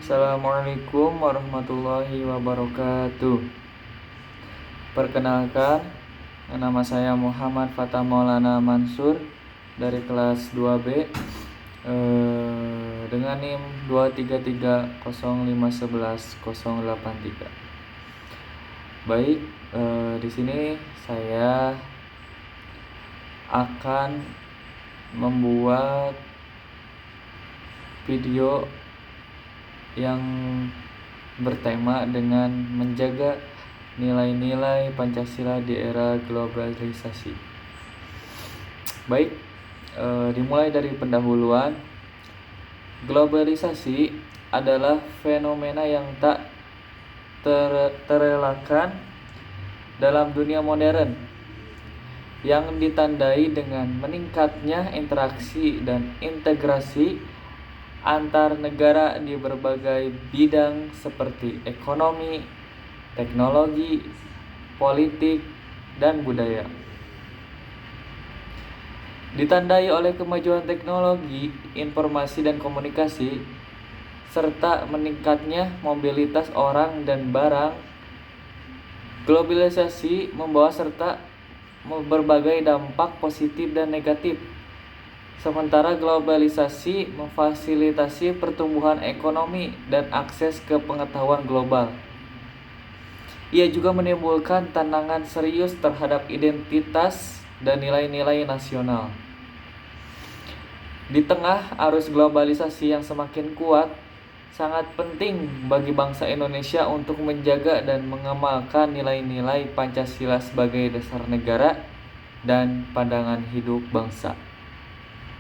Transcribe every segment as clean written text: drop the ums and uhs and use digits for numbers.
Assalamualaikum warahmatullahi wabarakatuh. Perkenalkan, nama saya Muhammad Fatah Maulana Mansur dari kelas 2B dengan NIM 23305111083. Baik, di sini saya akan membuat video yang bertema dengan menjaga nilai-nilai Pancasila di era globalisasi. Baik, dimulai dari pendahuluan. Globalisasi adalah fenomena yang tak terelakkan dalam dunia modern yang ditandai dengan meningkatnya interaksi dan integrasi antar negara di berbagai bidang seperti ekonomi, teknologi, politik, dan budaya. Ditandai oleh kemajuan teknologi, informasi dan komunikasi, serta meningkatnya mobilitas orang dan barang. Globalisasi membawa serta berbagai dampak positif dan negatif. Sementara globalisasi memfasilitasi pertumbuhan ekonomi dan akses ke pengetahuan global. Ia juga menimbulkan tantangan serius terhadap identitas dan nilai-nilai nasional. Di tengah arus globalisasi yang semakin kuat, sangat penting bagi bangsa Indonesia untuk menjaga dan mengamalkan nilai-nilai Pancasila sebagai dasar negara dan pandangan hidup bangsa.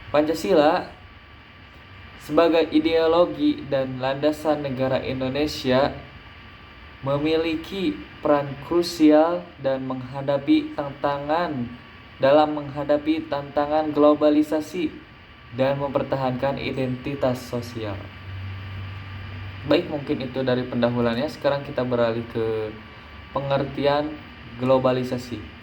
Pancasila sebagai ideologi dan landasan negara Indonesia memiliki peran krusial dalam menghadapi tantangan globalisasi dan mempertahankan identitas sosial. Baik, mungkin itu dari pendahuluannya. Sekarang kita beralih ke pengertian globalisasi.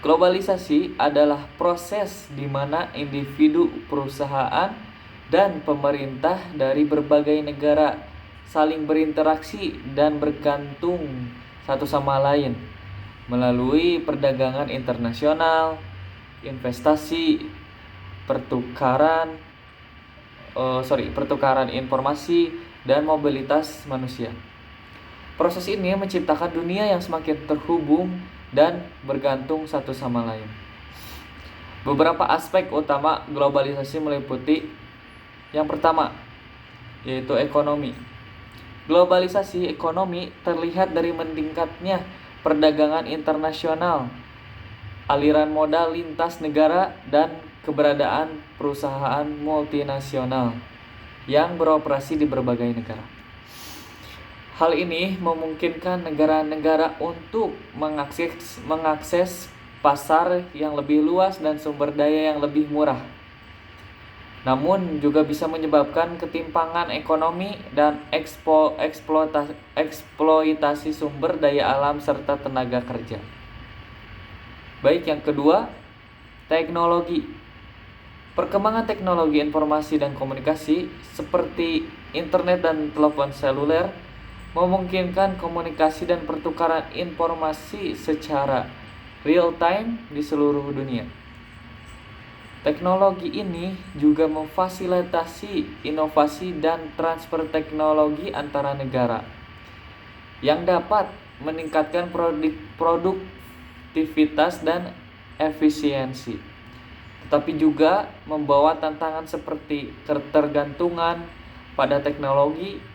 Globalisasi adalah proses di mana individu, perusahaan, dan pemerintah dari berbagai negara saling berinteraksi dan bergantung satu sama lain melalui perdagangan internasional, investasi, pertukaran informasi, dan mobilitas manusia. Proses ini menciptakan dunia yang semakin terhubung dan bergantung satu sama lain. Beberapa aspek utama globalisasi meliputi yang pertama, yaitu ekonomi. Globalisasi ekonomi terlihat dari meningkatnya perdagangan internasional, aliran modal lintas negara, dan keberadaan perusahaan multinasional yang beroperasi di berbagai negara. Hal ini memungkinkan negara-negara untuk mengakses pasar yang lebih luas dan sumber daya yang lebih murah. Namun juga bisa menyebabkan ketimpangan ekonomi dan eksploitasi sumber daya alam serta tenaga kerja. Baik, yang kedua, teknologi. Perkembangan teknologi informasi dan komunikasi seperti internet dan telepon seluler memungkinkan komunikasi dan pertukaran informasi secara real time di seluruh dunia. Teknologi ini juga memfasilitasi inovasi dan transfer teknologi antara negara yang dapat meningkatkan produktivitas dan efisiensi, tetapi juga membawa tantangan seperti ketergantungan pada teknologi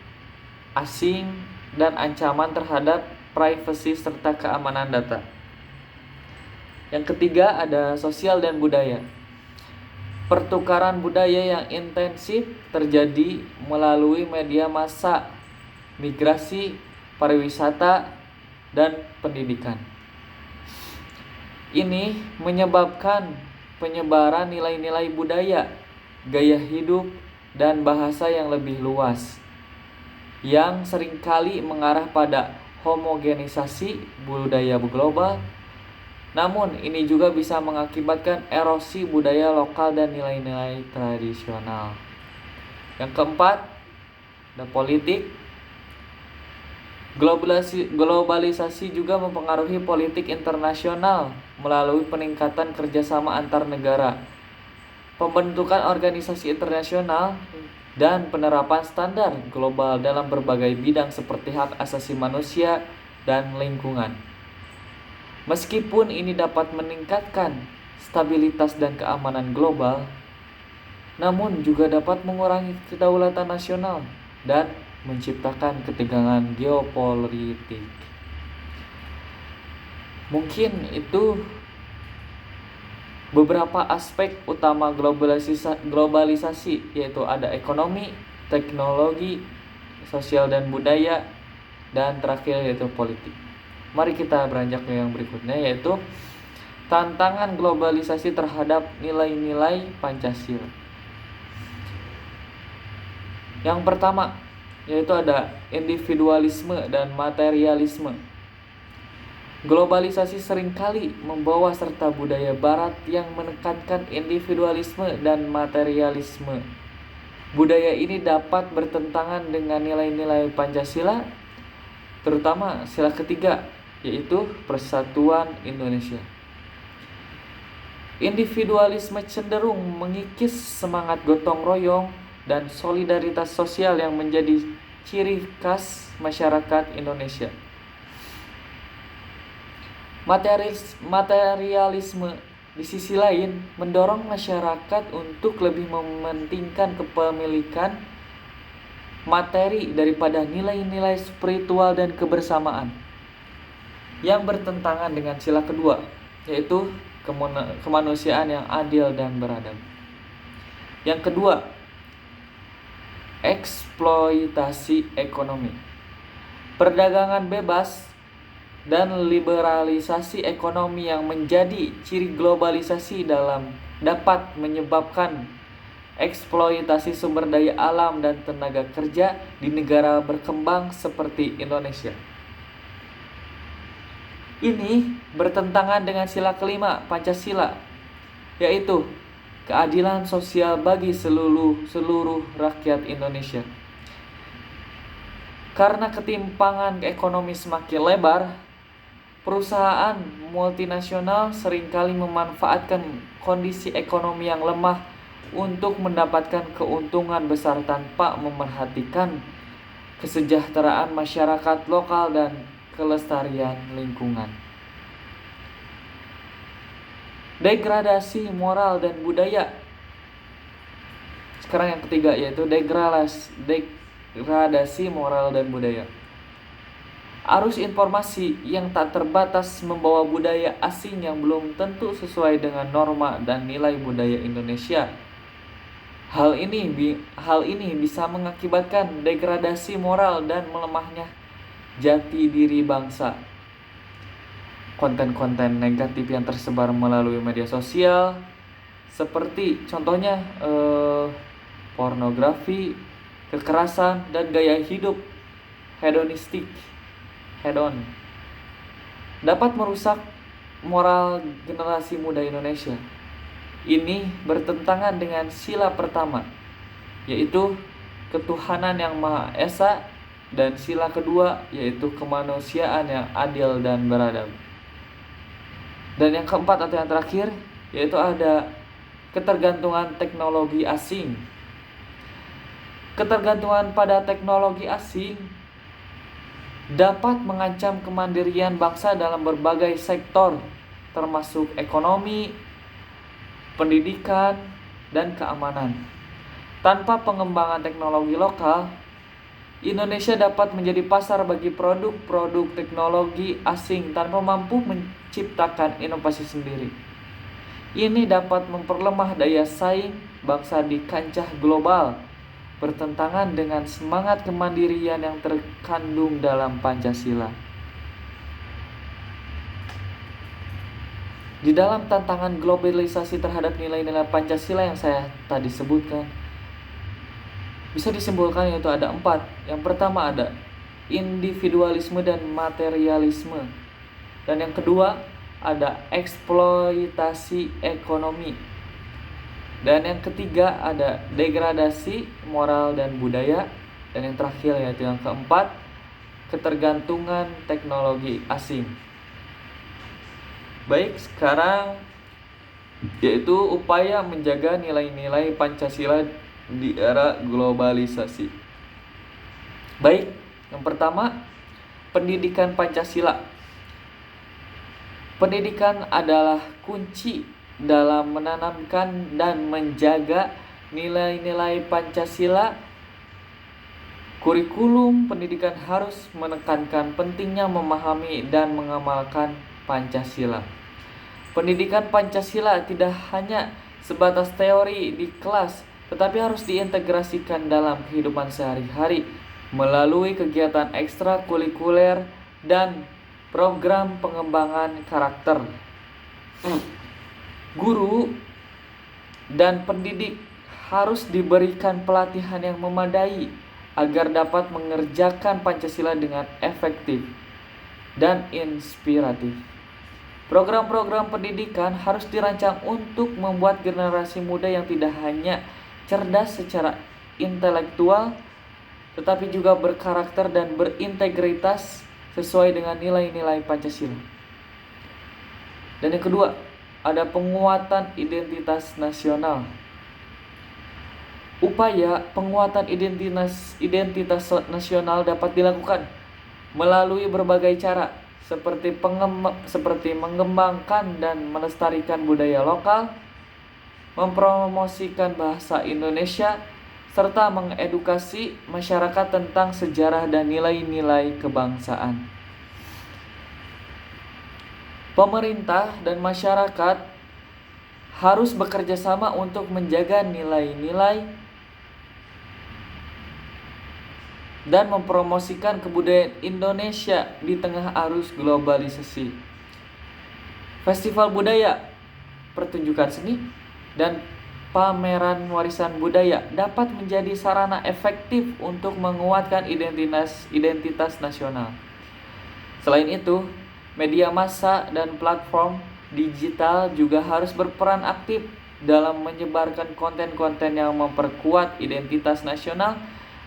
asing dan ancaman terhadap privasi serta keamanan data. Yang ketiga, ada sosial dan budaya. Pertukaran budaya yang intensif terjadi melalui media massa, migrasi, pariwisata, dan pendidikan. Ini menyebabkan penyebaran nilai-nilai budaya, gaya hidup, dan bahasa yang lebih luas, yang seringkali mengarah pada homogenisasi budaya global. Namun ini juga bisa mengakibatkan erosi budaya lokal dan nilai-nilai tradisional. Yang keempat, Ada politik. Globalisasi juga mempengaruhi politik internasional melalui peningkatan kerjasama antar negara, pembentukan organisasi internasional, dan penerapan standar global dalam berbagai bidang seperti hak asasi manusia dan lingkungan. Meskipun ini dapat meningkatkan stabilitas dan keamanan global, namun juga dapat mengurangi kedaulatan nasional dan menciptakan ketegangan geopolitik. Mungkin itu beberapa aspek utama globalisasi, yaitu ada ekonomi, teknologi, sosial dan budaya, dan terakhir yaitu politik. Mari kita beranjak ke yang berikutnya, yaitu tantangan globalisasi terhadap nilai-nilai Pancasila. Yang pertama yaitu ada individualisme dan materialisme. Globalisasi seringkali membawa serta budaya barat yang menekankan individualisme dan materialisme. Budaya ini dapat bertentangan dengan nilai-nilai Pancasila, terutama sila ketiga, yaitu Persatuan Indonesia. Individualisme cenderung mengikis semangat gotong royong dan solidaritas sosial yang menjadi ciri khas masyarakat Indonesia. Materialisme di sisi lain mendorong masyarakat untuk lebih mementingkan kepemilikan materi daripada nilai-nilai spiritual dan kebersamaan, yang bertentangan dengan sila kedua, yaitu kemanusiaan yang adil dan beradab. Yang kedua, eksploitasi ekonomi. Perdagangan bebas dan liberalisasi ekonomi yang menjadi ciri globalisasi dapat menyebabkan eksploitasi sumber daya alam dan tenaga kerja di negara berkembang seperti Indonesia. Ini bertentangan dengan sila kelima Pancasila, yaitu keadilan sosial bagi seluruh rakyat Indonesia. Karena ketimpangan ekonomi semakin lebar, perusahaan multinasional seringkali memanfaatkan kondisi ekonomi yang lemah untuk mendapatkan keuntungan besar tanpa memerhatikan kesejahteraan masyarakat lokal dan kelestarian lingkungan. Degradasi moral dan budaya. Sekarang yang ketiga, yaitu degradasi moral dan budaya. Arus informasi yang tak terbatas membawa budaya asing yang belum tentu sesuai dengan norma dan nilai budaya Indonesia. Hal ini bisa mengakibatkan degradasi moral dan melemahnya jati diri bangsa. Konten-konten negatif yang tersebar melalui media sosial, seperti contohnya pornografi, kekerasan, dan gaya hidup hedon, dapat merusak moral generasi muda Indonesia. Ini bertentangan dengan sila pertama, yaitu ketuhanan yang Maha Esa, dan sila kedua, yaitu kemanusiaan yang adil dan beradab. Dan yang keempat atau yang terakhir, yaitu ada ketergantungan teknologi asing. Ketergantungan pada teknologi asing dapat mengancam kemandirian bangsa dalam berbagai sektor, termasuk ekonomi, pendidikan, dan keamanan. Tanpa pengembangan teknologi lokal, Indonesia dapat menjadi pasar bagi produk-produk teknologi asing tanpa mampu menciptakan inovasi sendiri. Ini dapat memperlemah daya saing bangsa di kancah global, bertentangan dengan semangat kemandirian yang terkandung dalam Pancasila. Di dalam tantangan globalisasi terhadap nilai-nilai Pancasila yang saya tadi sebutkan, bisa disimpulkan yaitu ada 4. Yang pertama ada individualisme dan materialisme. Dan yang kedua ada eksploitasi ekonomi. Dan yang ketiga ada degradasi moral dan budaya. Dan yang terakhir yaitu yang keempat, ketergantungan teknologi asing. Baik, sekarang yaitu upaya menjaga nilai-nilai Pancasila di era globalisasi. Baik, yang pertama, pendidikan Pancasila. Pendidikan adalah kunci dalam menanamkan dan menjaga nilai-nilai Pancasila. Kurikulum pendidikan harus menekankan pentingnya memahami dan mengamalkan Pancasila. Pendidikan Pancasila tidak hanya sebatas teori di kelas, tetapi harus diintegrasikan dalam kehidupan sehari-hari melalui kegiatan ekstrakurikuler dan program pengembangan karakter. Guru dan pendidik harus diberikan pelatihan yang memadai agar dapat mengerjakan Pancasila dengan efektif dan inspiratif. Program-program pendidikan harus dirancang untuk membuat generasi muda yang tidak hanya cerdas secara intelektual, tetapi juga berkarakter dan berintegritas sesuai dengan nilai-nilai Pancasila. Dan yang kedua, ada penguatan identitas nasional. Upaya penguatan identitas nasional dapat dilakukan melalui berbagai cara, seperti mengembangkan dan melestarikan budaya lokal, mempromosikan bahasa Indonesia, serta mengedukasi masyarakat tentang sejarah dan nilai-nilai kebangsaan. Pemerintah dan masyarakat harus bekerja sama untuk menjaga nilai-nilai dan mempromosikan kebudayaan Indonesia di tengah arus globalisasi. Festival budaya, pertunjukan seni, dan pameran warisan budaya dapat menjadi sarana efektif untuk menguatkan identitas nasional. Selain itu, media massa dan platform digital juga harus berperan aktif dalam menyebarkan konten-konten yang memperkuat identitas nasional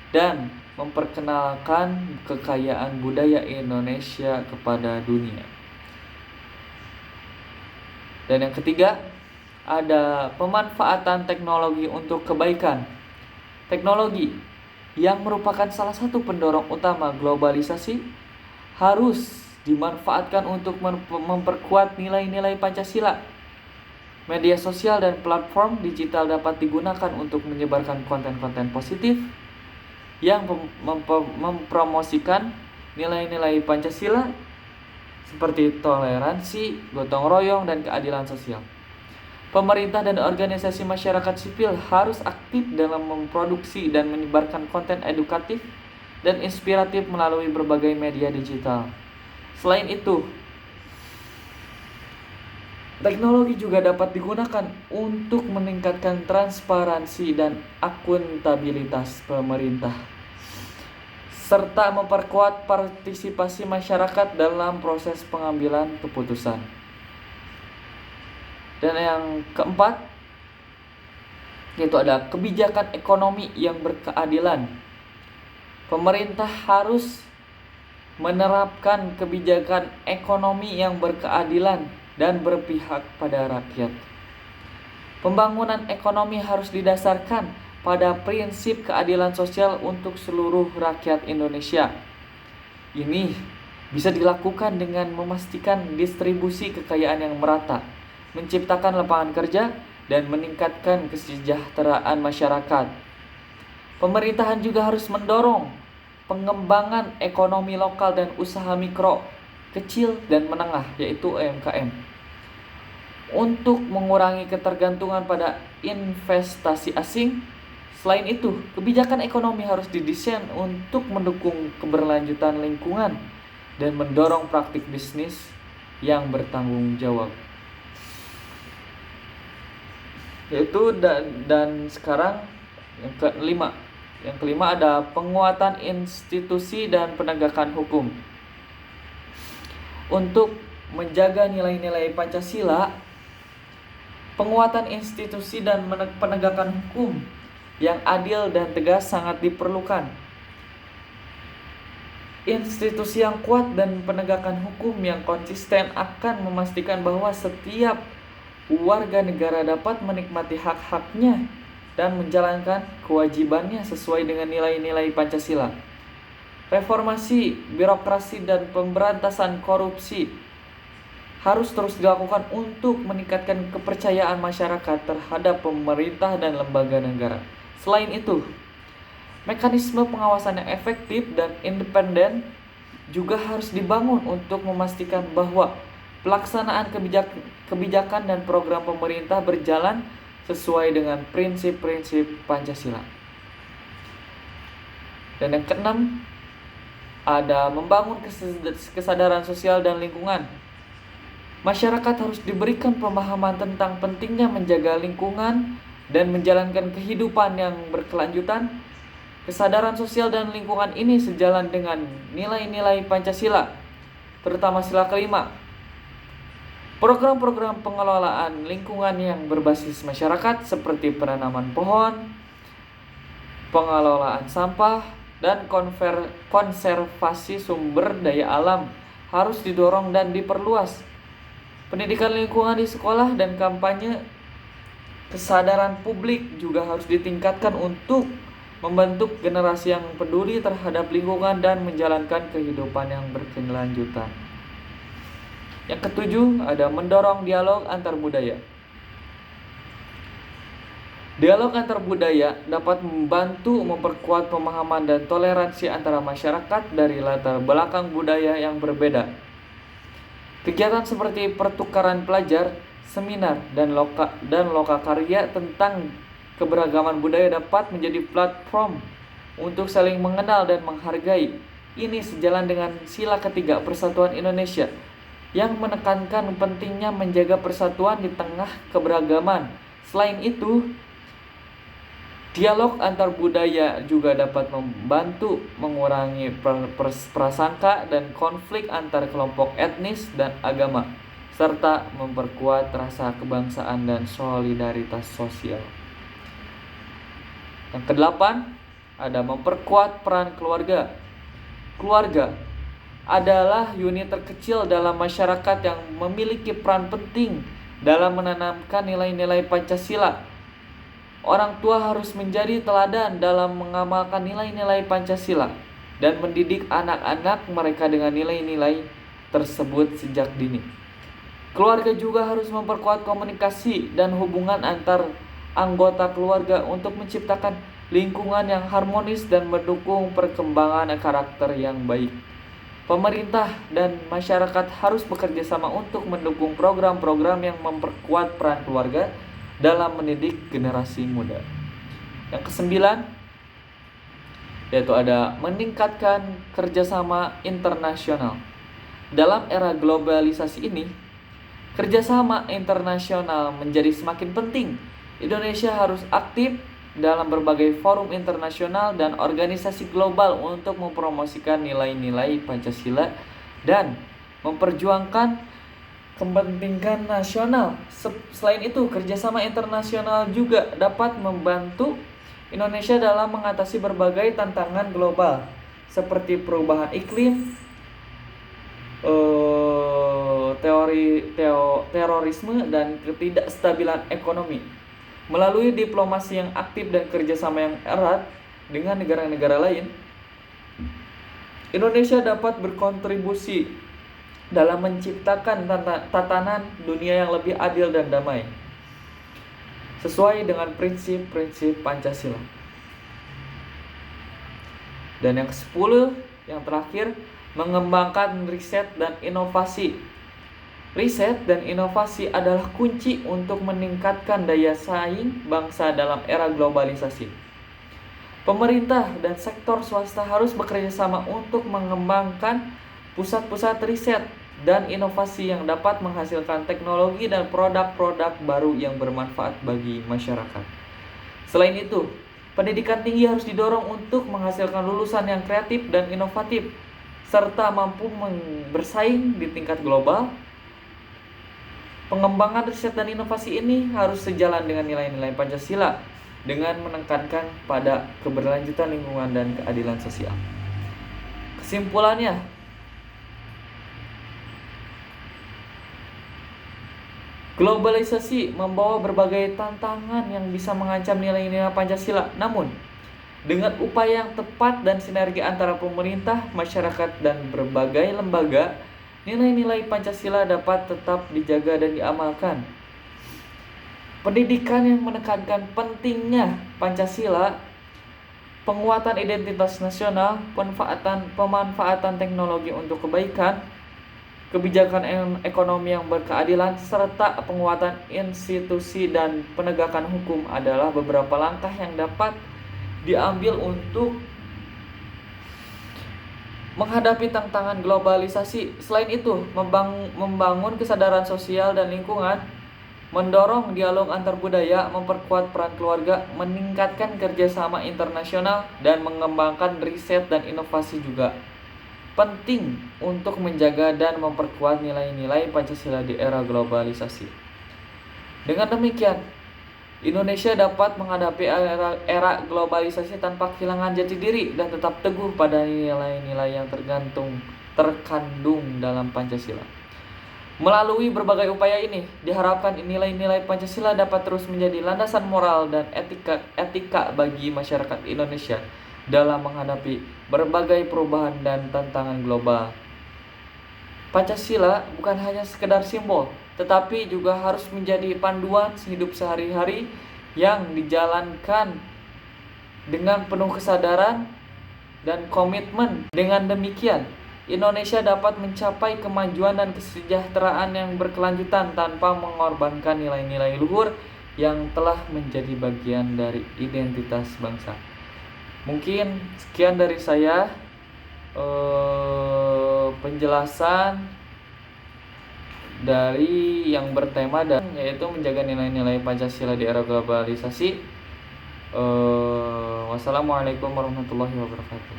dan memperkenalkan kekayaan budaya Indonesia kepada dunia. Dan yang ketiga, ada pemanfaatan teknologi untuk kebaikan. Teknologi yang merupakan salah satu pendorong utama globalisasi harus dimanfaatkan untuk memperkuat nilai-nilai Pancasila. Media sosial dan platform digital dapat digunakan untuk menyebarkan konten-konten positif yang mempromosikan nilai-nilai Pancasila seperti toleransi, gotong royong, dan keadilan sosial. Pemerintah dan organisasi masyarakat sipil harus aktif dalam memproduksi dan menyebarkan konten edukatif dan inspiratif melalui berbagai media digital. Selain itu, teknologi juga dapat digunakan untuk meningkatkan transparansi dan akuntabilitas pemerintah, serta memperkuat partisipasi masyarakat dalam proses pengambilan keputusan. Dan yang keempat, yaitu ada kebijakan ekonomi yang berkeadilan. Pemerintah harus menerapkan kebijakan ekonomi yang berkeadilan dan berpihak pada rakyat. Pembangunan ekonomi harus didasarkan pada prinsip keadilan sosial untuk seluruh rakyat Indonesia. Ini bisa dilakukan dengan memastikan distribusi kekayaan yang merata, menciptakan lapangan kerja, dan meningkatkan kesejahteraan masyarakat. Pemerintahan juga harus mendorong pengembangan ekonomi lokal dan usaha mikro, kecil, dan menengah, yaitu UMKM, untuk mengurangi ketergantungan pada investasi asing. Selain itu, kebijakan ekonomi harus didesain untuk mendukung keberlanjutan lingkungan dan mendorong praktik bisnis yang bertanggung jawab. Yaitu dan sekarang yang kelima ada penguatan institusi dan penegakan hukum. Untuk menjaga nilai-nilai Pancasila, penguatan institusi dan penegakan hukum yang adil dan tegas sangat diperlukan. Institusi yang kuat dan penegakan hukum yang konsisten akan memastikan bahwa setiap warga negara dapat menikmati hak-haknya dan menjalankan kewajibannya sesuai dengan nilai-nilai Pancasila. Reformasi birokrasi dan pemberantasan korupsi harus terus dilakukan untuk meningkatkan kepercayaan masyarakat terhadap pemerintah dan lembaga negara. Selain itu, mekanisme pengawasan yang efektif dan independen juga harus dibangun untuk memastikan bahwa pelaksanaan kebijakan dan program pemerintah berjalan sesuai dengan prinsip-prinsip Pancasila. Dan yang keenam, ada membangun kesadaran sosial dan lingkungan. Masyarakat harus diberikan pemahaman tentang pentingnya menjaga lingkungan dan menjalankan kehidupan yang berkelanjutan. Kesadaran sosial dan lingkungan ini sejalan dengan nilai-nilai Pancasila, terutama sila kelima. Program-program pengelolaan lingkungan yang berbasis masyarakat seperti penanaman pohon, pengelolaan sampah, dan konservasi sumber daya alam harus didorong dan diperluas. Pendidikan lingkungan di sekolah dan kampanye kesadaran publik juga harus ditingkatkan untuk membentuk generasi yang peduli terhadap lingkungan dan menjalankan kehidupan yang berkelanjutan. Yang ketujuh, ada mendorong dialog antar budaya. Dialog antar budaya dapat membantu memperkuat pemahaman dan toleransi antara masyarakat dari latar belakang budaya yang berbeda. Kegiatan seperti pertukaran pelajar, seminar, dan lokakarya tentang keberagaman budaya dapat menjadi platform untuk saling mengenal dan menghargai. Ini sejalan dengan sila ketiga Persatuan Indonesia yang menekankan pentingnya menjaga persatuan di tengah keberagaman. Selain itu, dialog antar budaya juga dapat membantu mengurangi prasangka dan konflik antar kelompok etnis dan agama, serta memperkuat rasa kebangsaan dan solidaritas sosial. Yang kedelapan, ada memperkuat peran keluarga. Keluarga adalah unit terkecil dalam masyarakat yang memiliki peran penting dalam menanamkan nilai-nilai Pancasila. Orang tua harus menjadi teladan dalam mengamalkan nilai-nilai Pancasila dan mendidik anak-anak mereka dengan nilai-nilai tersebut sejak dini. Keluarga juga harus memperkuat komunikasi dan hubungan antar anggota keluarga untuk menciptakan lingkungan yang harmonis dan mendukung perkembangan karakter yang baik. Pemerintah dan masyarakat harus bekerja sama untuk mendukung program-program yang memperkuat peran keluarga dalam mendidik generasi muda. Yang kesembilan, yaitu ada meningkatkan kerjasama internasional. Dalam era globalisasi ini, kerjasama internasional menjadi semakin penting. Indonesia harus aktif dalam berbagai forum internasional dan organisasi global untuk mempromosikan nilai-nilai Pancasila dan memperjuangkan kepentingan nasional. Selain itu, kerjasama internasional juga dapat membantu Indonesia dalam mengatasi berbagai tantangan global seperti perubahan iklim, terorisme, dan ketidakstabilan ekonomi. Melalui diplomasi yang aktif dan kerjasama yang erat dengan negara-negara lain, Indonesia dapat berkontribusi dalam menciptakan tatanan dunia yang lebih adil dan damai, sesuai dengan prinsip-prinsip Pancasila. Dan yang ke-10, yang terakhir, mengembangkan riset dan inovasi. Riset dan inovasi adalah kunci untuk meningkatkan daya saing bangsa dalam era globalisasi. Pemerintah dan sektor swasta harus bekerja sama untuk mengembangkan pusat-pusat riset dan inovasi yang dapat menghasilkan teknologi dan produk-produk baru yang bermanfaat bagi masyarakat. Selain itu, pendidikan tinggi harus didorong untuk menghasilkan lulusan yang kreatif dan inovatif, serta mampu bersaing di tingkat global. Pengembangan riset dan inovasi ini harus sejalan dengan nilai-nilai Pancasila dengan menekankan pada keberlanjutan lingkungan dan keadilan sosial. Kesimpulannya, globalisasi membawa berbagai tantangan yang bisa mengancam nilai-nilai Pancasila. Namun, dengan upaya yang tepat dan sinergi antara pemerintah, masyarakat, dan berbagai lembaga, nilai-nilai Pancasila dapat tetap dijaga dan diamalkan. Pendidikan yang menekankan pentingnya Pancasila, penguatan identitas nasional, pemanfaatan teknologi untuk kebaikan, kebijakan ekonomi yang berkeadilan, serta penguatan institusi dan penegakan hukum adalah beberapa langkah yang dapat diambil untuk menghadapi tantangan globalisasi. Selain itu, membangun kesadaran sosial dan lingkungan, mendorong dialog antar budaya, memperkuat peran keluarga, meningkatkan kerjasama internasional, dan mengembangkan riset dan inovasi juga penting untuk menjaga dan memperkuat nilai-nilai Pancasila di era globalisasi. Dengan demikian, Indonesia dapat menghadapi era globalisasi tanpa kehilangan jati diri dan tetap teguh pada nilai-nilai yang terkandung dalam Pancasila. Melalui berbagai upaya ini, diharapkan nilai-nilai Pancasila dapat terus menjadi landasan moral dan etika bagi masyarakat Indonesia dalam menghadapi berbagai perubahan dan tantangan global. Pancasila bukan hanya sekedar simbol, tetapi juga harus menjadi panduan hidup sehari-hari yang dijalankan dengan penuh kesadaran dan komitmen. Dengan demikian, Indonesia dapat mencapai kemajuan dan kesejahteraan yang berkelanjutan tanpa mengorbankan nilai-nilai luhur yang telah menjadi bagian dari identitas bangsa. Mungkin sekian dari saya penjelasan dari yang bertema dan yaitu menjaga nilai-nilai Pancasila di era globalisasi. Wassalamualaikum warahmatullahi wabarakatuh.